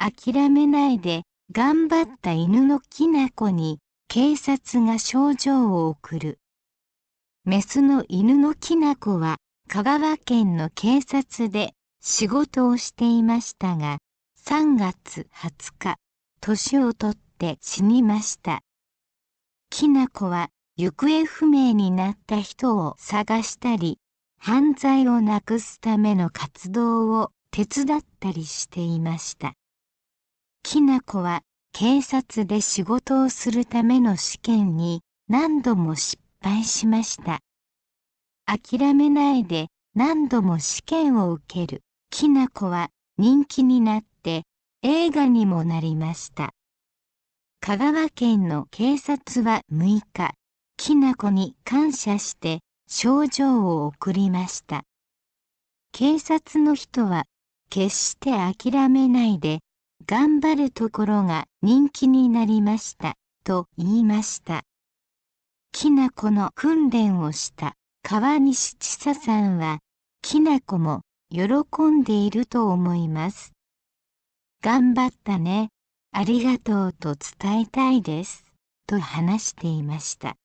諦めないで頑張った犬のきなこに警察が賞状を贈る。メスの犬のきなこは香川県の警察で仕事をしていましたが、3月20日、年を取って死にました。きなこは行方不明になった人を探したり、犯罪をなくすための活動を手伝ったりしていました。きなこは警察で仕事をするための試験に何度も失敗しました。諦めないで何度も試験を受けるきなこは人気になって映画にもなりました。香川県の警察は6日、きなこに感謝して賞状を贈りました。警察の人は決して諦めないで頑張るところが人気になりましたと言いました。きなこの訓練をした川西千佐さんは、きなこも喜んでいると思います。頑張ったね、ありがとうと伝えたいです、と話していました。